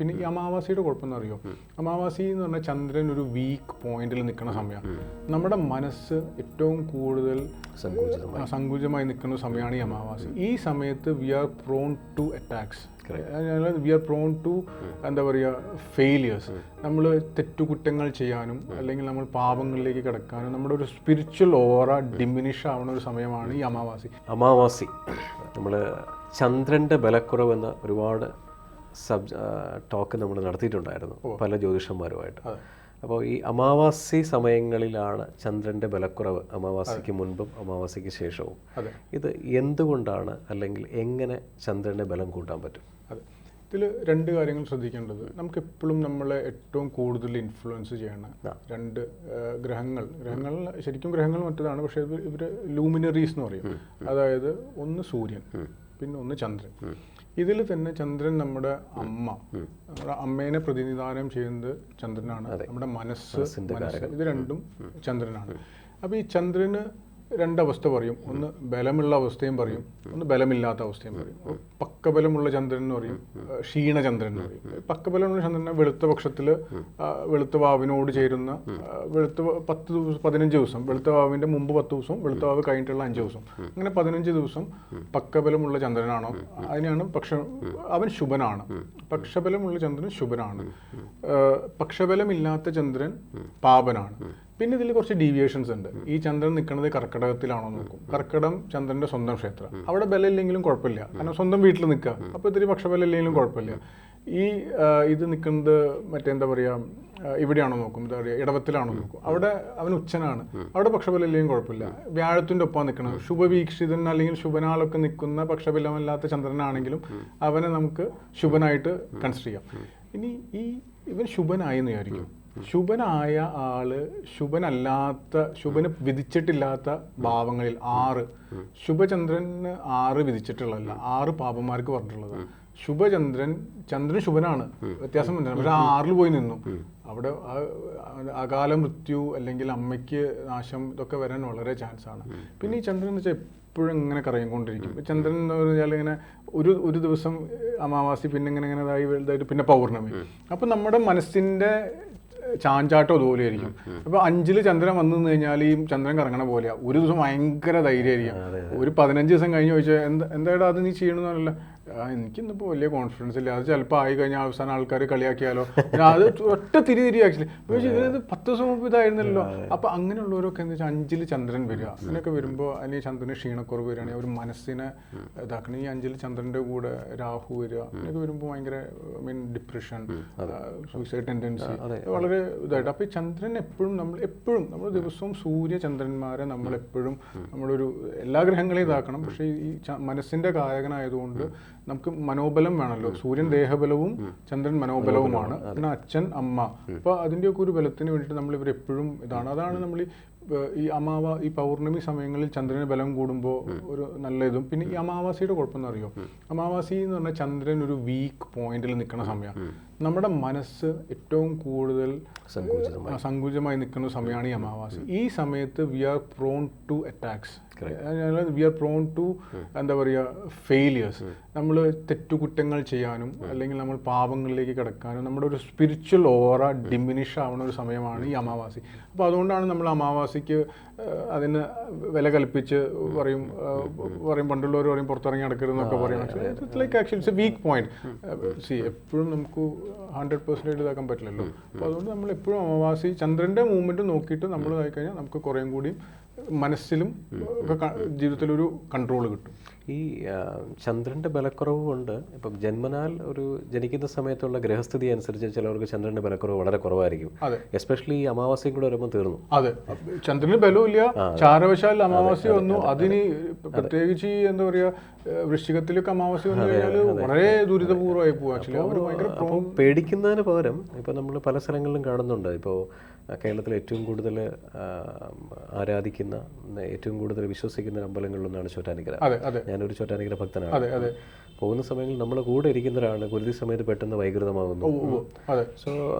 പിന്നെ ഈ അമാവാസിയുടെ കുഴപ്പമെന്ന് അറിയോ? അമാവാസി എന്ന് പറഞ്ഞാൽ ചന്ദ്രൻ ഒരു വീക്ക് പോയിന്റിൽ നിൽക്കുന്ന സമയമാണ്. നമ്മുടെ മനസ്സ് ഏറ്റവും കൂടുതൽ സങ്കുചിതമായി നിൽക്കുന്ന സമയമാണ് ഈ അമാവാസി. ഈ സമയത്ത് we are prone to attacks, we are prone to എന്താ പറയുക ഫെയിലിയേഴ്സ്. നമ്മൾ തെറ്റുകുറ്റങ്ങൾ ചെയ്യാനും അല്ലെങ്കിൽ നമ്മൾ പാപങ്ങളിലേക്ക് കിടക്കാനും നമ്മുടെ ഒരു സ്പിരിച്വൽ ഓറ ഡിമിനിഷ് ആവുന്ന ഒരു സമയമാണ് ഈ അമാവാസി. നമ്മൾ ചന്ദ്രൻ്റെ ബലക്കുറവെന്ന ഒരുപാട് ടോക്ക് നമ്മൾ നടത്തിയിട്ടുണ്ടായിരുന്നു പല ജ്യോതിഷന്മാരുമായിട്ട്. അപ്പോൾ ഈ അമാവാസി സമയങ്ങളിലാണ് ചന്ദ്രൻ്റെ ബലക്കുറവ്, അമാവാസിക്ക് മുൻപും അമാവാസിക്ക് ശേഷവും. ഇത് എന്തുകൊണ്ടാണ്, അല്ലെങ്കിൽ എങ്ങനെ ചന്ദ്രൻ്റെ ബലം കൂട്ടാൻ പറ്റും? അതെ, ഇതിൽ രണ്ട് കാര്യങ്ങൾ ശ്രദ്ധിക്കേണ്ടത്. നമുക്കെപ്പോഴും നമ്മളെ ഏറ്റവും കൂടുതൽ ഇൻഫ്ലുവൻസ് ചെയ്യണ രണ്ട് ഗ്രഹങ്ങൾ ശരിക്കും ഗ്രഹങ്ങൾ മറ്റതാണ്, പക്ഷേ ഇവർ ലൂമിനറീസ് എന്ന് പറയും. അതായത് ഒന്ന് സൂര്യൻ, പിന്നെ ഒന്ന് ചന്ദ്രൻ. ഇതിൽ തന്നെ ചന്ദ്രൻ നമ്മുടെ അമ്മേനെ പ്രതിനിധാനം ചെയ്യുന്നത് ചന്ദ്രനാണ്. നമ്മുടെ മനസ്സ്, ഇത് രണ്ടും ചന്ദ്രനാണ്. അപ്പോൾ ഈ ചന്ദ്രന് രണ്ടവസ്ഥ പറയും. ഒന്ന് ബലമുള്ള അവസ്ഥയും പറയും, ഒന്ന് ബലമില്ലാത്ത അവസ്ഥയും പറയും. പക്കബലമുള്ള ചന്ദ്രൻ എന്ന് പറയും, ക്ഷീണചന്ദ്രൻ എന്ന് പറയും. പക്കബലമുള്ള ചന്ദ്രനെ വെളുത്ത പക്ഷത്തിൽ വെളുത്ത വാവിനോട് ചേരുന്ന വെളുത്ത 15 ദിവസം, വെളുത്ത വാവിൻ്റെ മുമ്പ് 10 ദിവസം, വെളുത്ത വാവ് കഴിഞ്ഞിട്ടുള്ള 5 ദിവസം, അങ്ങനെ 15 ദിവസം പക്കബലമുള്ള ചന്ദ്രനാണോ അതിനാണ് അവൻ ശുഭനാണ്. പക്ഷബലമുള്ള ചന്ദ്രൻ ശുഭനാണ്. പക്ഷബലമില്ലാത്ത ചന്ദ്രൻ പാപനാണ്. പിന്നെ ഇതിൽ കുറച്ച് ഡീവിയേഷൻസ് ഉണ്ട്. ഈ ചന്ദ്രൻ നിൽക്കുന്നത് കർക്കിടകത്തിലാണോ നോക്കും. കർക്കിടകം ചന്ദ്രന്റെ സ്വന്തം ക്ഷേത്രം. അവിടെ ബലം ഇല്ലെങ്കിലും കുഴപ്പമില്ല, കാരണം സ്വന്തം വീട്ടിൽ നിൽക്കുക. അപ്പോൾ ഇത്തിരി പക്ഷബലം ഇല്ലെങ്കിലും കുഴപ്പമില്ല. ഈ ഇത് നിൽക്കുന്നത് മറ്റെന്താ പറയുക, ഇവിടെയാണോ നോക്കും, എന്താ പറയുക ഇടവത്തിലാണോ നോക്കും. അവിടെ അവൻ ഉച്ചനാണ്, അവിടെ പക്ഷബലം ഇല്ലെങ്കിലും കുഴപ്പമില്ല. വ്യാഴത്തിൻ്റെ ഒപ്പം നിൽക്കണം. ശുഭവീക്ഷിതൻ അല്ലെങ്കിൽ ശുഭനാളൊക്കെ നിൽക്കുന്ന പക്ഷബലമില്ലാത്ത ചന്ദ്രനാണെങ്കിലും അവനെ നമുക്ക് ശുഭനായിട്ട് കൺസിഡർ ചെയ്യാം. ഇനി ഇവൻ ശുഭനായി എന്ന് വിചാരിക്കും. ശുഭനായ ആള് ശുഭന് വിധിച്ചിട്ടില്ലാത്ത ഭാവങ്ങളിൽ 6 ശുഭചന്ദ്രന് 6 വിധിച്ചിട്ടുള്ളതല്ല, 6 പാപന്മാർക്ക് പറഞ്ഞിട്ടുള്ളതാണ്. ചന്ദ്രൻ ശുഭനാണ്, വ്യത്യാസം മനസ്സിലാണ്. പക്ഷെ 6 പോയി നിന്നു. അവിടെ അകാല മൃത്യു അല്ലെങ്കിൽ അമ്മയ്ക്ക് നാശം ഇതൊക്കെ വരാൻ വളരെ ചാൻസ് ആണ്. പിന്നെ ഈ ചന്ദ്രൻ എന്ന് വെച്ചാൽ എപ്പോഴും ഇങ്ങനെ കറങ്ങിക്കൊണ്ടിരിക്കും. ചന്ദ്രൻ എന്ന് പറഞ്ഞാൽ ഇങ്ങനെ ഒരു ദിവസം അമാവാസി, പിന്നെ ഇങ്ങനെ വലുതായിട്ട് പിന്നെ പൗർണമി. അപ്പം നമ്മുടെ മനസ്സിൻ്റെ ചാഞ്ചാട്ടം അതുപോലെ ആയിരിക്കും. അപ്പോൾ 5 ചന്ദ്രൻ വന്നു കഴിഞ്ഞാൽ ഈ ചന്ദ്രൻ കറങ്ങണ പോലെയാണ്. ഒരു ദിവസം ഭയങ്കര ധൈര്യമായിരിക്കും. ഒരു 15 ദിവസം കഴിഞ്ഞ് ചോദിച്ചാൽ എന്തായാലും അത് നീ ചെയ്യണമെന്നല്ല, എനിക്കിന്നിപ്പോൾ വലിയ കോൺഫിഡൻസ് ഇല്ല, അത് ചിലപ്പോൾ ആയി കഴിഞ്ഞാൽ അവസാനം ആൾക്കാർ കളിയാക്കിയാലോ, അത് ഒറ്റ തിരി ആക്ച്വലി. ഇത് 10 ദിവസം മുമ്പ് ഇതായിരുന്നല്ലോ. അപ്പോൾ അങ്ങനെയുള്ളവരൊക്കെ എന്താ വെച്ചാൽ 5 ചന്ദ്രൻ വരിക, അങ്ങനെയൊക്കെ വരുമ്പോൾ അല്ലെങ്കിൽ ചന്ദ്രന് ക്ഷീണക്കുറവ് വരികയാണെങ്കിൽ അവർ മനസ്സിനെ ഇതാക്കണം. ഈ 5 ചന്ദ്രൻ്റെ കൂടെ രാഹു വരിക, അങ്ങനെയൊക്കെ വരുമ്പോൾ ഭയങ്കര ഡിപ്രഷൻ, സൂയിസൈഡ് ടെൻഡൻസി വളരെ ഇതായിട്ട്. അപ്പോൾ ഈ ചന്ദ്രൻ എപ്പോഴും നമ്മൾ ദിവസവും സൂര്യചന്ദ്രന്മാരെ നമ്മളെപ്പോഴും നമ്മളൊരു എല്ലാ ഗ്രഹങ്ങളെയും ഇതാക്കണം. പക്ഷേ ഈ മനസ്സിൻ്റെ കായകനായതുകൊണ്ട് നമുക്ക് മനോബലം വേണമല്ലോ. സൂര്യൻ ദേഹബലവും ചന്ദ്രൻ മനോബലവുമാണ്. പിന്നെ അച്ഛൻ, അമ്മ. അപ്പോൾ അതിൻ്റെയൊക്കെ ഒരു ബലത്തിന് വേണ്ടിയിട്ട് നമ്മൾ ഇവരെപ്പോഴും അതാണ് നമ്മൾ ഈ പൗർണമി സമയങ്ങളിൽ ചന്ദ്രന് ബലം കൂടുമ്പോൾ ഒരു നല്ല ഇതും. പിന്നെ ഈ അമാവാസിയുടെ കുഴപ്പമെന്ന് അറിയോ? അമാവാസി എന്ന് പറഞ്ഞാൽ ചന്ദ്രൻ ഒരു വീക്ക് പോയിന്റിൽ നിൽക്കുന്ന സമയമാണ്. നമ്മുടെ മനസ്സ് ഏറ്റവും കൂടുതൽ സങ്കുചിതമായി നിൽക്കുന്ന സമയമാണ് ഈ അമാവാസി. ഈ സമയത്ത് we are prone to attacks, we are prone to എന്താ പറയുക ഫെയിലിയേഴ്സ്. നമ്മൾ തെറ്റുകുറ്റങ്ങൾ ചെയ്യാനും അല്ലെങ്കിൽ നമ്മൾ പാപങ്ങളിലേക്ക് കിടക്കാനും നമ്മുടെ ഒരു സ്പിരിച്വൽ ഓറ ഡിമിനിഷ് ആവുന്ന ഒരു സമയമാണ് ഈ അമാവാസി. അപ്പോൾ അതുകൊണ്ടാണ് നമ്മൾ അമാവാസിക്ക് അതിന് വില കൽപ്പിച്ച് പറയും. പണ്ടുള്ളവർ പറയും പുറത്തിറങ്ങി നടക്കരുതെന്നൊക്കെ പറയും. It's like actually it's A weak point. എപ്പോഴും നമുക്ക് 100% ഇതാക്കാൻ പറ്റില്ലല്ലോ. അപ്പോൾ അതുകൊണ്ട് നമ്മൾ എപ്പോഴും അമാവാസി ചന്ദ്രൻ്റെ മൂവ്മെൻറ്റ് നോക്കിയിട്ട് നമ്മൾ ഇതായി കഴിഞ്ഞാൽ നമുക്ക് കുറേയും കൂടി മനസ്സിലും ഒക്കെ ജീവിതത്തിലൊരു കൺട്രോൾ കിട്ടും. ഈ ചന്ദ്രൻ്റെ ബലക്കുറവ് കൊണ്ട് ഇപ്പം ജന്മനാൽ ജനിക്കുന്ന സമയത്തുള്ള ഗ്രഹസ്ഥിതി അനുസരിച്ച് ചിലവർക്ക് ചന്ദ്രൻ്റെ ബലക്കുറവ് വളരെ കുറവായിരിക്കും. എസ്പെഷ്യലി ഈ അമാവാസിയും കൂടെ വരുമ്പോൾ തീർന്നു. അതെ, ചന്ദ്രന് ബലമില്ല, ചാരവശാൽ അമാവാസി വന്നു. അതിന് പ്രത്യേകിച്ച് എന്താ പറയുക, വൃശ്ചികത്തിലൊക്കെ അമാവാസി വന്നു കഴിഞ്ഞാൽ വളരെ ദുരിതപൂർവ്വമായി പോകും. ആക്ച്വലി അവർ ഭയങ്കര പേടിക്കുന്നതിന് പകരം ഇപ്പോൾ നമ്മൾ പല സ്ഥലങ്ങളിലും കാണുന്നുണ്ട്. ഇപ്പോൾ കേരളത്തിൽ ഏറ്റവും കൂടുതൽ ആരാധിക്കുന്ന, ഏറ്റവും കൂടുതൽ വിശ്വസിക്കുന്ന അമ്പലങ്ങളിലൊന്നാണ് ചോറ്റാനിക്കര. ഞാൻ ഞാനൊരു ചോറ്റാനിക്കര ഭക്തനാണ്. അതെ അതെ. പോകുന്ന സമയങ്ങളിൽ നമ്മുടെ കൂടെ ഇരിക്കുന്ന ഒരാൾ കുരുതി സമയത്ത് പെട്ടെന്ന് വൈകൃതമാകുന്നു. സോ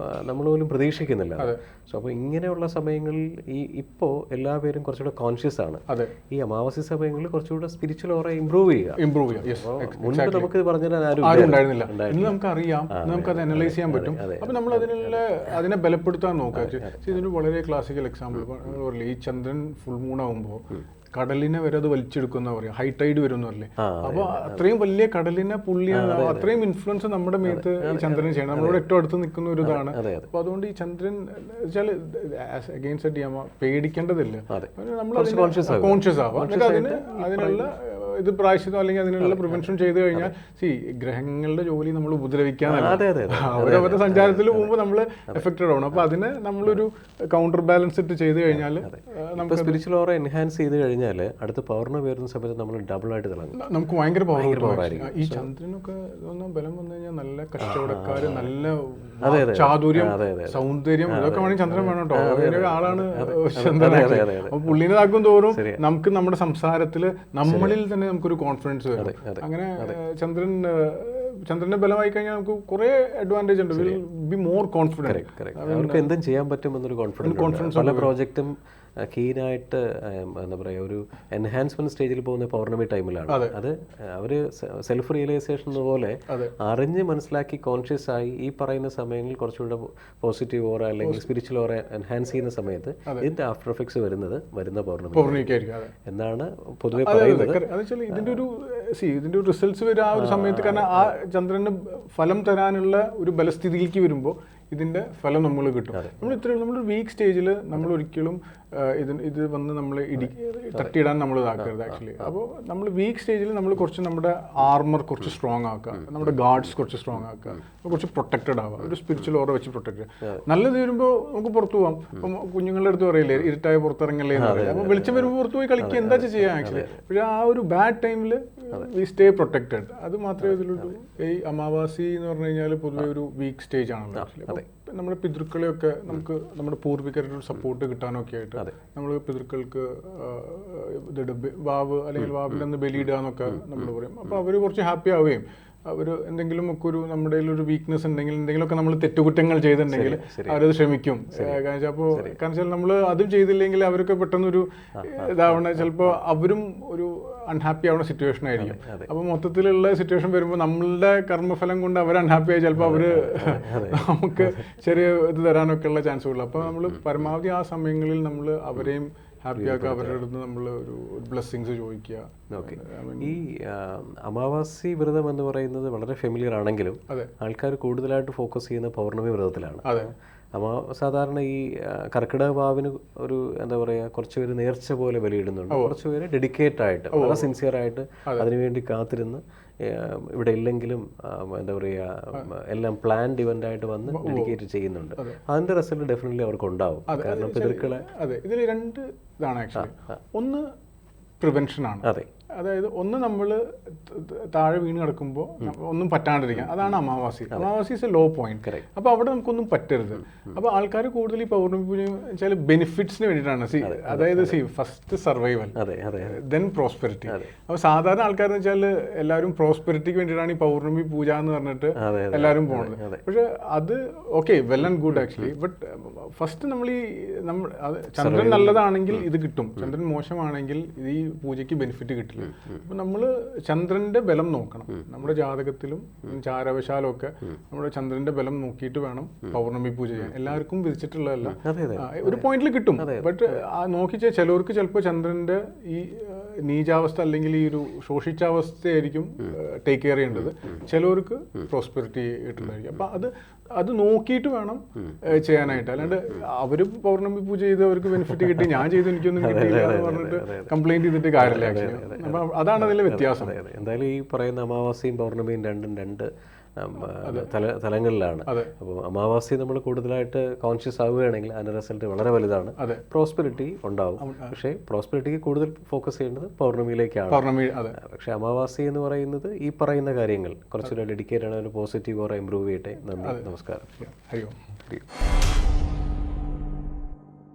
നമ്മൾ പോലും പ്രതീക്ഷിക്കുന്നില്ല. സോ അപ്പോൾ ഇങ്ങനെയുള്ള സമയങ്ങളിൽ ഇപ്പോൾ എല്ലാവരും കുറച്ചുകൂടെ കോൺഷ്യസ് ആണ്. ഈ അമാവാസി സമയങ്ങളിൽ കുറച്ചുകൂടെ സ്പിരിച്വൽ ഓറ ഇമ്പ്രൂവ് ചെയ്യുക. മുൻപ് നമുക്ക് പറഞ്ഞു തരാൻ ആരും ഉണ്ടായിരുന്നില്ല. ഇന്ന് നമുക്കറിയാം, നമുക്കത് അനലൈസ് ചെയ്യാൻ പറ്റും. അപ്പോൾ നമ്മൾ അതിനെ ബലപ്പെടുത്താൻ നോക്കുക. ഇതിന് വളരെ ക്ലാസിക്കൽ എക്സാമ്പിൾ, ഈ ചന്ദ്രൻ ഫുൾ മൂൺ ആകുമ്പോൾ കടലിനെ വരെ അത് വലിച്ചെടുക്കുന്ന പറയാം, ഹൈ ടൈഡ് വരും എന്ന് പറയില്ലേ. അപ്പോൾ അത്രയും വലിയ കടലിനെ പുള്ളിയാണ്, അത്രയും ഇൻഫ്ലുവൻസ് നമ്മുടെ മേത്ത് ഈ ചന്ദ്രൻ ചെയ്യണം. നമ്മളോട് ഏറ്റവും അടുത്ത് നിൽക്കുന്ന ഒരു ഇതാണ്. അപ്പോൾ അതുകൊണ്ട് ഈ ചന്ദ്രൻ വെച്ചാൽ അഗെയിൻസ്റ്റ് ചെയ്യാൻ പേടിക്കേണ്ടതില്ല. നമ്മൾ കോൺഷ്യസ് ആവാം. എന്നിട്ട് അതിനുള്ള ഇത് പ്രായശ്ചിത്തം അല്ലെങ്കിൽ അതിനുള്ള പ്രിവെൻഷൻ ചെയ്ത് കഴിഞ്ഞാൽ ഗ്രഹങ്ങളുടെ ജോലി നമ്മൾ ഉപദ്രവിക്കാനല്ല, അവരവരുടെ സഞ്ചാരത്തിൽ പോകുമ്പോൾ നമ്മൾ എഫക്റ്റഡ് ആവണം. അപ്പോൾ അതിനെ നമ്മളൊരു കൗണ്ടർ ബാലൻസ് ഇട്ട് ചെയ്ത് കഴിഞ്ഞാൽ നമുക്ക് സ്പിരിച്വൽ ഓറ എൻഹാൻസ് ചെയ്ത് കഴിഞ്ഞാൽ അടുത്ത പൗർണ്ണമി വരുന്ന സമയത്ത് നമ്മൾ ഡബിൾ ആയിട്ട് തിളങ്ങും. നമുക്ക് ഭയങ്കര പവറായിരിക്കും. ഈ ചന്ദ്രനൊക്കെ ബലം വന്നു കഴിഞ്ഞാൽ നല്ല കച്ചവടക്കാര്, നല്ല ചാതുര്യം, സൗന്ദര്യം, ഇതൊക്കെ വേണമെങ്കിൽ ചന്ദ്രൻ വേണം കേട്ടോ. അതിന്റെ ആളാണ് ചന്ദ്രൻ. അപ്പൊ പുള്ളിനെ ഇതാക്കും തോറും നമുക്ക് നമ്മുടെ സംസാരത്തില് നമ്മളിൽ തന്നെ നമുക്കൊരു കോൺഫിഡൻസ് വരും. അങ്ങനെ ചന്ദ്രന്റെ ബലമായി കഴിഞ്ഞാൽ നമുക്ക് കുറെ അഡ്വാൻറ്റേജ് ഉണ്ട്. Will be more confident. അവർക്ക് എന്തും ചെയ്യാൻ പറ്റും എന്നൊരു കോൺഫിഡൻസ്. പല പ്രോജക്റ്റും കീനായിട്ട് എന്താ പറയുക, ഒരു എൻഹാൻസ്മെന്റ് സ്റ്റേജിൽ പോകുന്ന പൗർണമി ടൈമിലാണ്. അത് അവർ സെൽഫ് റിയലൈസേഷൻ പോലെ അറിഞ്ഞ് മനസ്സിലാക്കി കോൺഷ്യസ് ആയി ഈ പറയുന്ന സമയങ്ങളിൽ കുറച്ചുകൂടെ പോസിറ്റീവ് ഓറ അല്ലെങ്കിൽ സ്പിരിച്വൽ ഓറ എൻഹാൻസ് ചെയ്യുന്ന സമയത്ത് ഇതിന്റെ ആഫ്റ്റർ എഫക്ട്സ് വരുന്ന പൗർണമിക്കായിരിക്കും എന്നാണ് പൊതുവെ പറയുന്നത്. ഇതിന്റെ ഒരു റിസൾട്ട്സ് വരും ആ ഒരു സമയത്ത്. കാരണം ആ ചന്ദ്രന് ഫലം തരാനുള്ള ഒരു ബലസ്ഥിതിയിലേക്ക് വരുമ്പോൾ ഇതിന്റെ ഫലം നമ്മൾ കിട്ടും. നമ്മളൊരു വീക്ക് സ്റ്റേജിൽ നമ്മൾ ഒരിക്കലും ഇത് വന്ന് നമ്മൾ തട്ടിയിടാൻ നമ്മൾ ഇതാക്കരുത് ആക്ച്വലി. അപ്പോൾ നമ്മൾ വീക്ക് സ്റ്റേജിൽ നമ്മൾ കുറച്ച് നമ്മുടെ ആർമർ കുറച്ച് സ്ട്രോങ് ആക്കുക, നമ്മുടെ ഗാർഡ്സ് കുറച്ച് സ്ട്രോങ് ആക്കുക, കുറച്ച് പ്രൊട്ടക്റ്റഡ് ആവുക, ഒരു സ്പിരിച്വൽ ഓറ വെച്ച് പ്രൊട്ടക്ട് ചെയ്യുക. നല്ലത് വരുമ്പോൾ നമുക്ക് പുറത്തു പോകാം. അപ്പം കുഞ്ഞുങ്ങളുടെ അടുത്ത് പറയില്ലേ, ഇരുട്ടായ പുറത്തിറങ്ങല്ലേ എന്ന് പറയാം. അപ്പോൾ വെളിച്ചം വരുമ്പോൾ പുറത്തു പോയി കളിക്കുക, എന്താ ചെയ്യാം ആക്ച്വലി. പക്ഷേ ആ ഒരു ബാഡ് ടൈമിൽ വി സ്റ്റേ പ്രൊട്ടക്റ്റഡ്. അത് മാത്രമേ ഇതിലൊരു ഈ അമാവാസി എന്ന് പറഞ്ഞു കഴിഞ്ഞാൽ പൊതുവെ ഒരു വീക്ക് സ്റ്റേജ് ആണല്ലോ ആക്ച്വലി. നമ്മുടെ പിതൃക്കളെയൊക്കെ നമുക്ക് നമ്മുടെ പൂർവികരുടെ ഒരു സപ്പോർട്ട് കിട്ടാനൊക്കെ ആയിട്ട് നമ്മൾ പിതൃക്കൾക്ക് വാവ് അല്ലെങ്കിൽ വാവിലന്ന് ബലിയിടുക എന്നൊക്കെ നമ്മൾ പറയും. അപ്പോൾ അവർ കുറച്ച് ഹാപ്പി ആവുകയും അവർ എന്തെങ്കിലും ഒക്കെ ഒരു നമ്മുടെ ഒരു വീക്ക്നെസ് ഉണ്ടെങ്കിൽ എന്തെങ്കിലുമൊക്കെ നമ്മൾ തെറ്റുകുറ്റങ്ങൾ ചെയ്തിട്ടുണ്ടെങ്കിൽ അവരത് ശ്രമിക്കും. അപ്പോൾ കാരണം വെച്ചാൽ നമ്മൾ അതും ചെയ്തില്ലെങ്കിൽ അവരൊക്കെ പെട്ടെന്നൊരു ഇതാവണ, ചിലപ്പോൾ അവരും ഒരു അൺഹാപ്പി ആവുന്ന സിറ്റുവേഷൻ ആയിരിക്കും. അപ്പോൾ മൊത്തത്തിലുള്ള സിറ്റുവേഷൻ വരുമ്പോൾ നമ്മളുടെ കർമ്മഫലം കൊണ്ട് അവർ അൺഹാപ്പി ആയി ചിലപ്പോൾ അവർ നമുക്ക് ചെറിയ ഇത് തരാനൊക്കെ ഉള്ള ചാൻസ് ഉള്ളു. അപ്പോൾ നമ്മൾ പരമാവധി ആ സമയങ്ങളിൽ നമ്മൾ അവരെയും ഹാപ്പിയാക്കുക, അവരുടെ അടുത്ത് നമ്മൾ ഒരു ബ്ലെസ്സിങ്സ് ചോദിക്കുക. ഈ അമാവാസി വ്രതം എന്ന് പറയുന്നത് വളരെ ഫെമിലിയർ ആണെങ്കിലും ആൾക്കാർ കൂടുതലായിട്ട് ഫോക്കസ് ചെയ്യുന്ന പൗർണമി വ്രതത്തിലാണ്. സാധാരണ ഈ കർക്കിടക വാവിന് ഒരു എന്താ പറയുക, കുറച്ച് പേര് നേർച്ച പോലെ ബലിയിടുന്നുണ്ട്, കുറച്ച് പേര് ഡെഡിക്കേറ്റ് ആയിട്ട് വളരെ സിൻസിയർ ആയിട്ട് അതിനുവേണ്ടി കാത്തിരുന്ന് ഇവിടെ ഇല്ലെങ്കിലും എന്താ പറയുക എല്ലാം പ്ലാൻഡ് ഇവന്റ് ആയിട്ട് വന്ന് ഡെഡിക്കേറ്റ് ചെയ്യുന്നുണ്ട്. അതിന്റെ റിസൾട്ട് ഡെഫിനറ്റ്ലി അവർക്ക് ഉണ്ടാവും. കാരണം പിതൃക്കളെ ഇതിൽ രണ്ട് ഇതാണ് ആക്ച്വലി. ഒന്ന് പ്രിവെൻഷനാണ്. അതായത് ഒന്ന് നമ്മൾ താഴെ വീണ് കിടക്കുമ്പോൾ ഒന്നും പറ്റാണ്ടിരിക്കാം, അതാണ് അമാവാസി. അമാവാസി ഇസ് എ ലോ പോയിന്റ്. അപ്പോൾ അവിടെ നമുക്കൊന്നും പറ്റരുത്. അപ്പോൾ ആൾക്കാർ കൂടുതൽ ഈ പൗർണമി പൂജ വെച്ചാൽ ബെനിഫിറ്റ്സിന് വേണ്ടിയിട്ടാണ്. അതായത് ഫസ്റ്റ് സർവൈവൽ, ദെൻ പ്രോസ്പെരിറ്റി. അപ്പോൾ സാധാരണ ആൾക്കാരെന്ന് വെച്ചാൽ എല്ലാവരും പ്രോസ്പെരിറ്റിക്ക് വേണ്ടിയിട്ടാണ് ഈ പൗർണമി പൂജ എന്ന് പറഞ്ഞിട്ട് എല്ലാവരും പോകുന്നത്. പക്ഷെ അത് okay, well and good actually. But first നമ്മൾ ചന്ദ്രൻ നല്ലതാണെങ്കിൽ ഇത് കിട്ടും, ചന്ദ്രൻ മോശമാണെങ്കിൽ ഇത് ഈ പൂജയ്ക്ക് ബെനിഫിറ്റ് കിട്ടില്ല. അപ്പൊ നമ്മള് ചന്ദ്രന്റെ ബലം നോക്കണം. നമ്മുടെ ജാതകത്തിലും ചാരവശാലും ഒക്കെ നമ്മുടെ ചന്ദ്രന്റെ ബലം നോക്കിയിട്ട് വേണം പൗർണമി പൂജ ചെയ്യാൻ. എല്ലാവർക്കും വിധിച്ചിട്ടുള്ളതല്ല, ഒരു പോയിന്റിൽ കിട്ടും. ബട്ട് നോക്കിച്ചാൽ ചിലവർക്ക് ചിലപ്പോൾ ചന്ദ്രന്റെ ഈ നീചാവസ്ഥ അല്ലെങ്കിൽ ഈ ഒരു ശോഷിച്ചാവസ്ഥയായിരിക്കും ടേക്ക് കെയർ ചെയ്യേണ്ടത്. ചിലവർക്ക് പ്രോസ്പെരിറ്റി കിട്ടുന്നതായിരിക്കും. അപ്പൊ അത് നോക്കിയിട്ട് വേണം ചെയ്യാനായിട്ട്. അല്ലാണ്ട് അവര് പൗർണമി പൂജ ചെയ്ത് അവർക്ക് ബെനിഫിറ്റ് കിട്ടി, ഞാൻ ചെയ്ത് എനിക്കൊന്നും കിട്ടിയില്ല എന്ന് പറഞ്ഞിട്ട് കംപ്ലൈന്റ് ചെയ്തിട്ട് കാര്യമില്ല. അപ്പൊ അതാണ് അതിലെ വ്യത്യാസം. എന്തായാലും ഈ പറയുന്ന അമാവാസിയും പൗർണമിയും രണ്ട് തലങ്ങളിലാണ്. അപ്പോൾ അമാവാസി നമ്മൾ കൂടുതലായിട്ട് കോൺഷ്യസ് ആവുകയാണെങ്കിൽ അതിന്റെ റിസൾട്ട് വളരെ വലുതാണ്. പ്രോസ്പെരിറ്റി ഉണ്ടാവും. പക്ഷേ പ്രോസ്പെരിറ്റിക്ക് കൂടുതൽ ഫോക്കസ് ചെയ്യേണ്ടത് പൗർണമിയിലേക്കാണ്. പക്ഷേ അമാവാസി എന്ന് പറയുന്നത് ഈ പറയുന്ന കാര്യങ്ങൾ കുറച്ചുകൂടെ ഡെഡിക്കേറ്റ് ആണ്, പോസിറ്റീവ് ഓറ ഇമ്പ്രൂവ് ചെയ്യട്ടെ. നന്ദി, നമസ്കാരം. ഹരി ഓം.